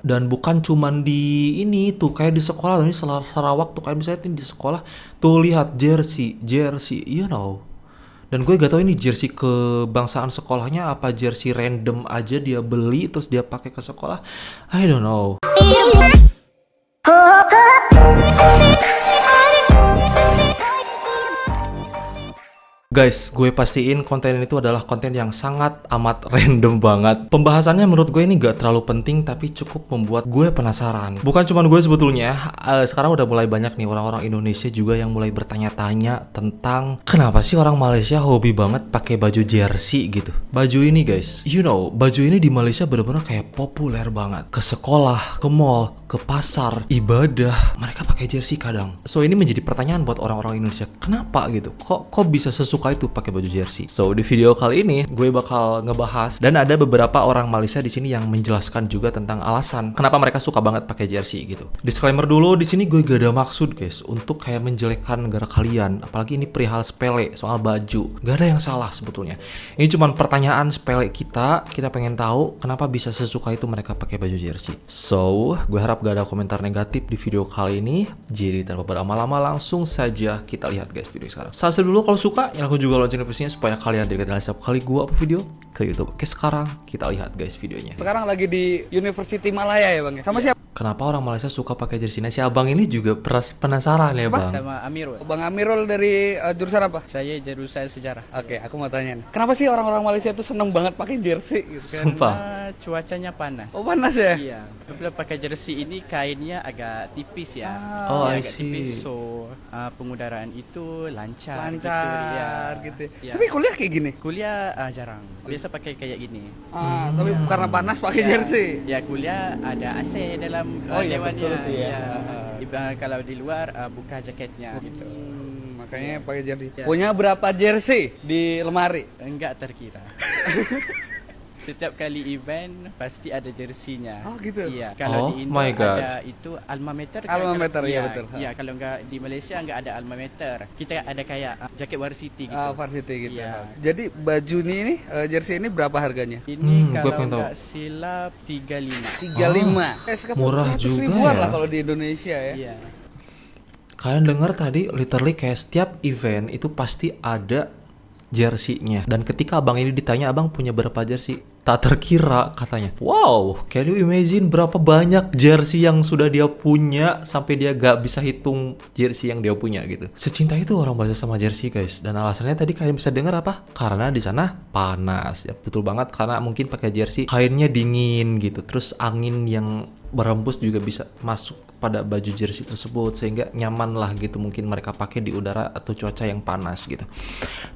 Dan bukan cuman di ini tuh kayak di sekolah ini Sarawak tuh kayak misalnya di sekolah tuh lihat jersey, jersey, you know. Dan gue gak tahu ini jersey kebangsaan sekolahnya apa jersey random aja dia beli terus dia pakai ke sekolah. I don't know. Guys, gue pastiin konten itu adalah konten yang sangat amat random banget. Pembahasannya menurut gue ini gak terlalu penting tapi cukup membuat gue penasaran. Bukan cuma gue sebetulnya, sekarang udah mulai banyak nih orang-orang Indonesia juga yang mulai bertanya-tanya tentang kenapa sih orang Malaysia hobi banget pakai baju jersey gitu. Baju ini guys, you know, baju ini di Malaysia bener-bener kayak populer banget. Ke sekolah, ke mall, ke pasar, ibadah, mereka pakai jersey kadang. So ini menjadi pertanyaan buat orang-orang Indonesia, kenapa gitu? Kok bisa sesuka itu pakai baju jersey? So di video kali ini gue bakal ngebahas dan ada beberapa orang Malaysia di sini yang menjelaskan juga tentang alasan kenapa mereka suka banget pakai jersey gitu. Disclaimer dulu, di sini gue gak ada maksud guys untuk kayak menjelekkan negara kalian, apalagi ini perihal sepele soal baju. Gak ada yang salah sebetulnya. Ini cuma pertanyaan sepele kita pengen tahu kenapa bisa sesuka itu mereka pakai baju jersey. So gue harap gak ada komentar negatif di video kali ini. Jadi tanpa berlama-lama langsung saja kita lihat guys video sekarang. Subscribe dulu kalau suka, yang aku juga lonceng notifikasinya supaya kalian tidak ketinggalan setiap kali gua upload video ke YouTube. Oke, sekarang kita lihat guys videonya. Sekarang lagi di University Malaya ya bang ya? Sama siapa? Kenapa orang Malaysia suka pakai jersey? Nah, si abang ini juga penasaran ya bang. Sama Amirul. Bang Amirul dari jurusan apa? Saya jurusan sejarah. Oke, aku mau tanya nih. Kenapa sih orang-orang Malaysia tuh seneng banget pakai jersey gitu? Sumpah. Karena cuacanya panas. Oh panas ya? Iya. Bila pakai jersey ini kainnya agak tipis ya. Oh, I agak see. tipis, so pengudaraan itu lancar. Lancar gitu. Ya. Tapi kuliah kayak gini? Kuliah jarang. Biasa pakai kayak gini. Tapi karena panas pakai Ya. jersey. Ya kuliah ada AC dalam Oh iya, dewannya. betul sih ya. Kalau di luar buka jaketnya gitu. Makanya pakai jersey. Ya. Punya berapa jersey di lemari? Enggak terkira. Setiap kali event pasti ada jersinya. Oh, gitu? Iya. Oh Kalau di Indo my God. ada itu alma mater. Alma mater, iya, betul. Iya. Kalau enggak di Malaysia enggak ada alma mater. Kita ada kayak jaket varsity gitu. Varsity gitu. Iya. Jadi baju ini jersey ini berapa harganya? Ini gua kalau pengen tahu. enggak silap 35. 35. Murah 100 juga ribuan ya. lah kalau di Indonesia ya. Iya. Kalian dengar tadi literally kayak setiap event itu pasti ada jersey-nya. Dan ketika abang ini ditanya abang punya berapa jersey, tak terkira katanya. Wow, can you imagine berapa banyak jersey yang sudah dia punya sampai dia gak bisa hitung jersey yang dia punya gitu. Secinta itu orang Malaysia sama jersey guys. Dan alasannya tadi kalian bisa dengar apa? Karena di sana panas. Ya betul banget, karena mungkin pakai jersey kainnya dingin gitu. Terus angin yang berembus juga bisa masuk pada baju jersey tersebut sehingga nyaman lah gitu mungkin mereka pakai di udara atau cuaca yang panas gitu.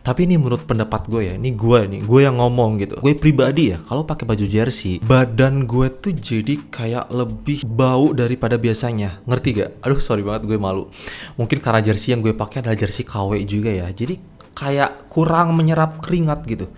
Tapi ini menurut pendapat gue ya, ini gue yang ngomong gitu. Gue pribadi ya, kalau pakai baju jersey, badan gue tuh jadi kayak lebih bau daripada biasanya. Ngerti gak? Aduh sorry banget gue malu. Mungkin karena jersey yang gue pakai adalah jersey KW juga ya. Jadi kayak kurang menyerap keringat gitu.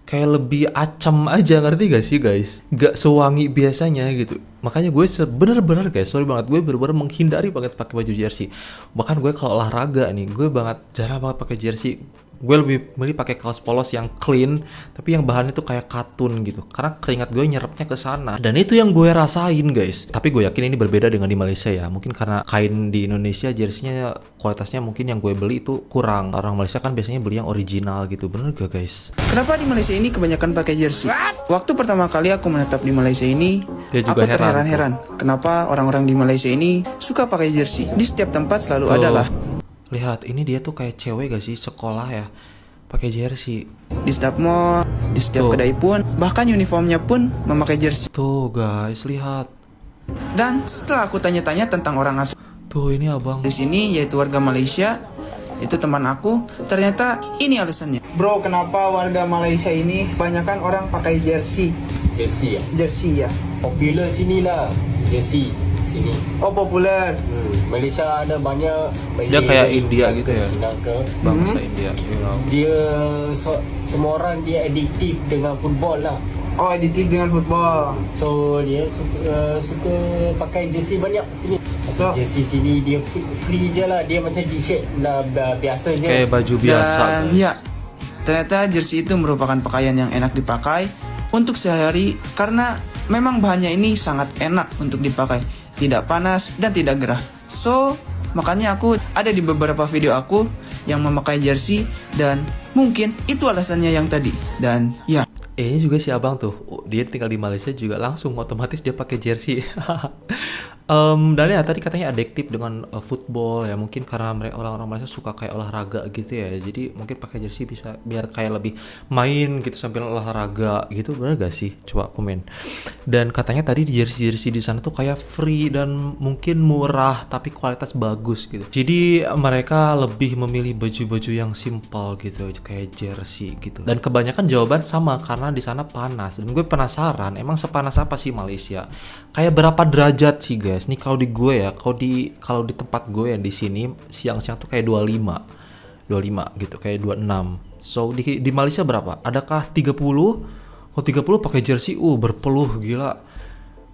Kayak lebih acem aja, ngerti gak sih guys? Gak sewangi biasanya gitu. Makanya gue bener-bener guys, sorry banget, gue bener-bener menghindari banget pakai baju jersey. Bahkan gue kalau olahraga nih, gue jarang banget pakai jersey. Gue lebih milih pakai kaos polos yang clean, tapi yang bahannya tuh kayak katun gitu. Karena keringat gue nyerapnya ke sana. Dan itu yang gue rasain guys. Tapi gue yakin ini berbeda dengan di Malaysia ya. Mungkin karena kain di Indonesia jersey-nya kualitasnya mungkin yang gue beli itu kurang. Orang Malaysia kan biasanya beli yang original gitu. Bener gak guys? Kenapa di Malaysia ini kebanyakan pakai jersey? Waktu pertama kali aku menetap di Malaysia ini, Dia juga aku heran terheran-heran. Kenapa orang-orang di Malaysia ini suka pakai jersey? Di setiap tempat selalu ada lah. Lihat, ini dia tuh kayak cewek gak sih sekolah ya, pakai jersey. Di setiap mall, di setiap Tuh. kedai pun, bahkan uniformnya pun memakai jersey. Tuh guys, lihat. Dan setelah aku tanya-tanya tentang orang asli Tuh ini abang. di sini, yaitu warga Malaysia, itu teman aku, ternyata ini alasannya. Bro, kenapa warga Malaysia ini kebanyakan orang pakai jersey? Jersey ya. Jersey ya. Popular sini lah. Jersey sini. Oh, populer. Malaysia ada banyak. Dia kayak India gitu ya? Sri Lanka. Bangsa India, you know. Dia semua orang dia adiktif dengan football lah. Oh, editif dengan football. So dia suka pakai jersey banyak sini. So- Jersey sini dia free je lah. Dia macam t-shirt lah, biasa je. Kayak baju biasa Dan guys. ya, ternyata jersey itu merupakan pakaian yang enak dipakai untuk sehari-hari karena memang bahannya ini sangat enak untuk dipakai, tidak panas dan tidak gerah. So, makanya aku ada di beberapa video aku yang memakai jersey dan mungkin itu alasannya yang tadi. Dan ya, Ini juga si abang tuh, dia tinggal di Malaysia juga langsung otomatis dia pakai jersey. Dan ya tadi katanya adiktif dengan football ya, mungkin karena mereka orang-orang Malaysia suka kayak olahraga gitu ya, jadi mungkin pakai jersey bisa biar kayak lebih main gitu sambil olahraga gitu, bener gak sih? Coba komen. Dan katanya tadi jersey di sana tuh kayak free dan mungkin murah tapi kualitas bagus gitu. Jadi mereka lebih memilih baju-baju yang simple gitu kayak jersey gitu. Dan kebanyakan jawaban sama karena di sana panas. Dan gue penasaran emang sepanas apa sih Malaysia? Kayak berapa derajat sih guys? Nih kalau di gue ya, kalau di tempat gue ya di sini siang-siang tuh kayak 25 gitu, kayak 26. So di Malaysia berapa? Adakah 30? Kalau 30 pakai jersey, berpeluh gila.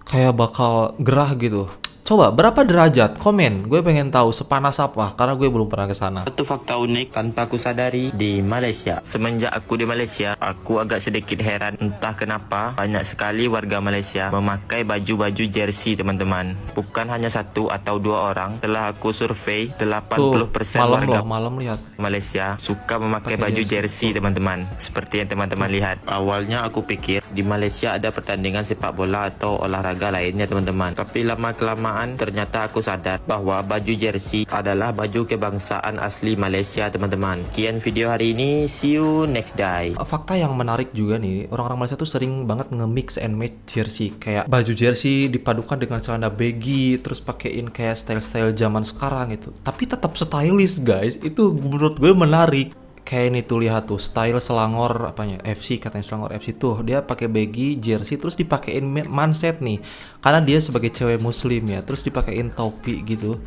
Kayak bakal gerah gitu. Coba berapa derajat? Komen. Gue pengen tahu sepanas apa karena gue belum pernah ke sana. Satu fakta unik tanpa aku sadari di Malaysia. Semenjak aku di Malaysia, aku agak sedikit heran entah kenapa banyak sekali warga Malaysia memakai baju-baju jersey teman-teman. Bukan hanya satu atau dua orang. Setelah aku survei, 80% warga malam lihat. Malaysia suka memakai baju jersey teman-teman. Seperti yang teman-teman lihat. Awalnya aku pikir di Malaysia ada pertandingan sepak bola atau olahraga lainnya teman-teman. Tapi lama-kelamaan ternyata aku sadar bahwa baju jersey adalah baju kebangsaan asli Malaysia teman-teman. Sekian video hari ini, see you next day. Fakta yang menarik juga nih, orang-orang Malaysia tuh sering banget nge-mix and match jersey. Kayak baju jersey dipadukan dengan celana baggy, terus pakein kayak style-style zaman sekarang itu. Tapi tetap stylish guys, itu menurut gue menarik. Kayak ini tuh lihat tuh style Selangor apanya FC, katanya Selangor FC tuh dia pakai baggy jersey terus dipakein manset nih karena dia sebagai cewek muslim ya, terus dipakein topi gitu.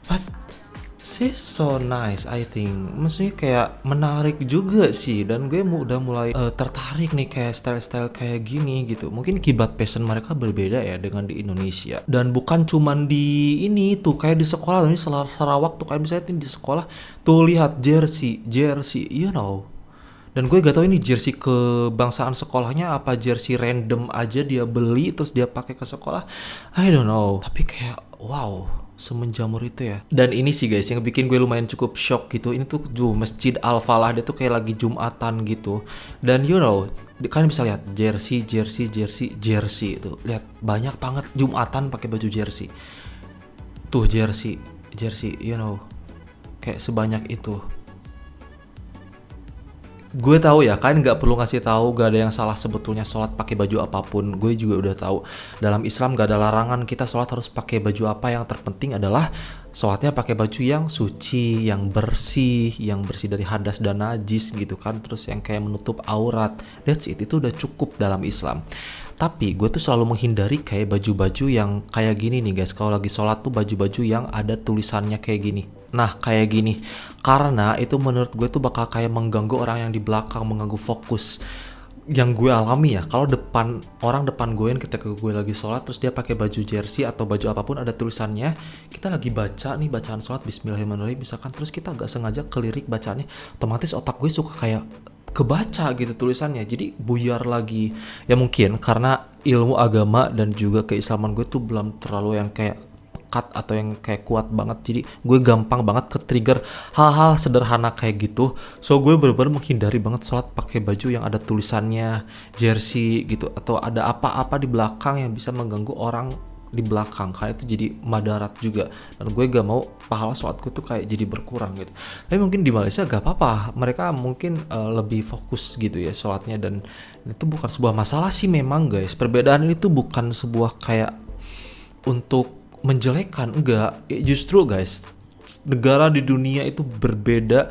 But she's so nice I think. Maksudnya kayak menarik juga sih, dan gue udah mulai tertarik nih kayak style-style kayak gini gitu. Mungkin kibat fashion mereka berbeda ya dengan di Indonesia. Dan bukan cuman di ini tuh kayak di sekolah, ini Sarawak tuh kayak misalnya di sekolah tuh lihat jersey you know. Dan gue gak tahu ini jersey kebangsaan sekolahnya apa jersey random aja dia beli terus dia pakai ke sekolah, I don't know. Tapi kayak wow, semenjamur itu ya. Dan ini sih guys yang bikin gue lumayan cukup shock gitu. Ini tuh Masjid Al-Falah, dia tuh kayak lagi Jumatan gitu. Dan you know, kalian bisa lihat jersey itu. Lihat banyak banget Jumatan pakai baju jersey. Tuh jersey, you know. Kayak sebanyak itu. Gue tahu ya, kalian nggak perlu ngasih tahu, gak ada yang salah sebetulnya sholat pakai baju apapun. Gue juga udah tahu dalam Islam gak ada larangan kita sholat harus pakai baju apa. Yang terpenting adalah sholatnya pakai baju yang suci, yang bersih dari hadas dan najis gitu kan. Terus yang kayak menutup aurat. That's it, itu udah cukup dalam Islam. Tapi gue tuh selalu menghindari kayak baju-baju yang kayak gini nih guys. Kalau lagi sholat tuh baju-baju yang ada tulisannya kayak gini. Nah kayak gini. Karena itu menurut gue tuh bakal kayak mengganggu orang yang di belakang, mengganggu fokus. Yang gue alami ya, kalau orang depan gue ketika gue lagi sholat terus dia pakai baju jersey atau baju apapun ada tulisannya, kita lagi baca nih bacaan sholat Bismillahirrahmanirrahim misalkan, terus kita gak sengaja kelirik bacaannya, otomatis otak gue suka kayak kebaca gitu tulisannya, jadi buyar lagi. Ya mungkin karena ilmu agama dan juga keislaman gue tuh belum terlalu yang kayak pekat atau yang kayak kuat banget, jadi gue gampang banget ke trigger hal-hal sederhana kayak gitu. So gue bener-bener menghindari banget sholat pakai baju yang ada tulisannya jersey gitu, atau ada apa-apa di belakang yang bisa mengganggu orang di belakang, karena itu jadi madarat juga, dan gue gak mau pahala sholatku tuh kayak jadi berkurang gitu. Tapi mungkin di Malaysia gak apa-apa, mereka mungkin lebih fokus gitu ya sholatnya, dan itu bukan sebuah masalah sih memang guys. Perbedaan ini tuh bukan sebuah kayak untuk menjelekkan, enggak, justru guys negara di dunia itu berbeda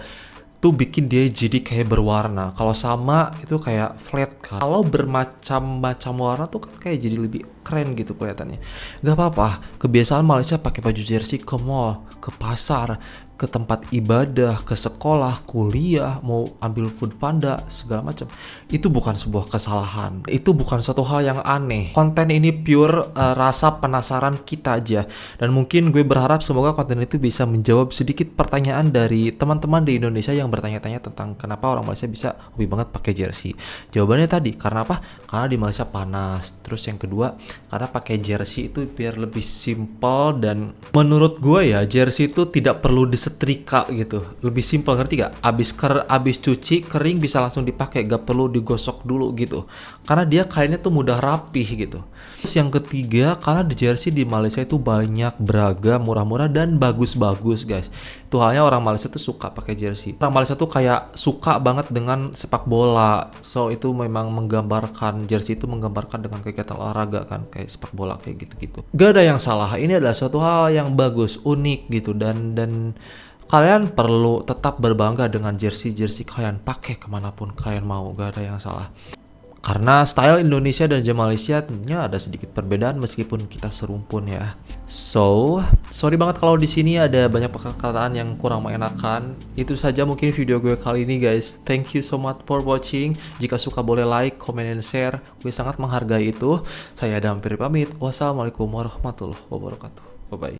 tuh bikin dia jadi kayak berwarna. Kalau sama itu kayak flat kan, kalau bermacam-macam warna tuh kan kayak jadi lebih keren gitu kelihatannya. Gak apa-apa, kebiasaan Malaysia pakai baju jersey ke mall, ke pasar, ke tempat ibadah, ke sekolah, kuliah, mau ambil food panda, segala macam. Itu bukan sebuah kesalahan. Itu bukan suatu hal yang aneh. Konten ini pure rasa penasaran kita aja. Dan mungkin gue berharap semoga konten itu bisa menjawab sedikit pertanyaan dari teman-teman di Indonesia yang bertanya-tanya tentang kenapa orang Malaysia bisa hobi banget pakai jersey. Jawabannya tadi, karena apa? Karena di Malaysia panas. Terus yang kedua, karena pakai jersey itu biar lebih simple, dan menurut gue ya, jersey itu tidak perlu disetrika gitu. Lebih simple, ngerti gak? Abis cuci, kering bisa langsung dipakai, gak perlu digosok dulu gitu. Karena dia kainnya tuh mudah rapih gitu. Terus yang ketiga, karena di jersey di Malaysia itu banyak, beragam, murah-murah dan bagus-bagus guys. Itu halnya orang Malaysia tuh suka pakai jersey. Orang Malaysia tuh kayak suka banget dengan sepak bola. So itu memang menggambarkan, jersey itu menggambarkan dengan kegiatan olahraga kan, kayak sepak bola kayak gitu-gitu. Gak ada yang salah. Ini adalah suatu hal yang bagus, unik gitu, dan kalian perlu tetap berbangga dengan jersey kalian, pakai kemanapun kalian mau, gak ada yang salah. Karena style Indonesia dan Malaysia tentunya ada sedikit perbedaan meskipun kita serumpun ya. So, sorry banget kalau di sini ada banyak perkataan yang kurang mengenakan. Itu saja mungkin video gue kali ini guys. Thank you so much for watching. Jika suka boleh like, comment, dan share. Gue sangat menghargai itu. Saya Adam Piri pamit. Wassalamualaikum warahmatullahi wabarakatuh. Bye bye.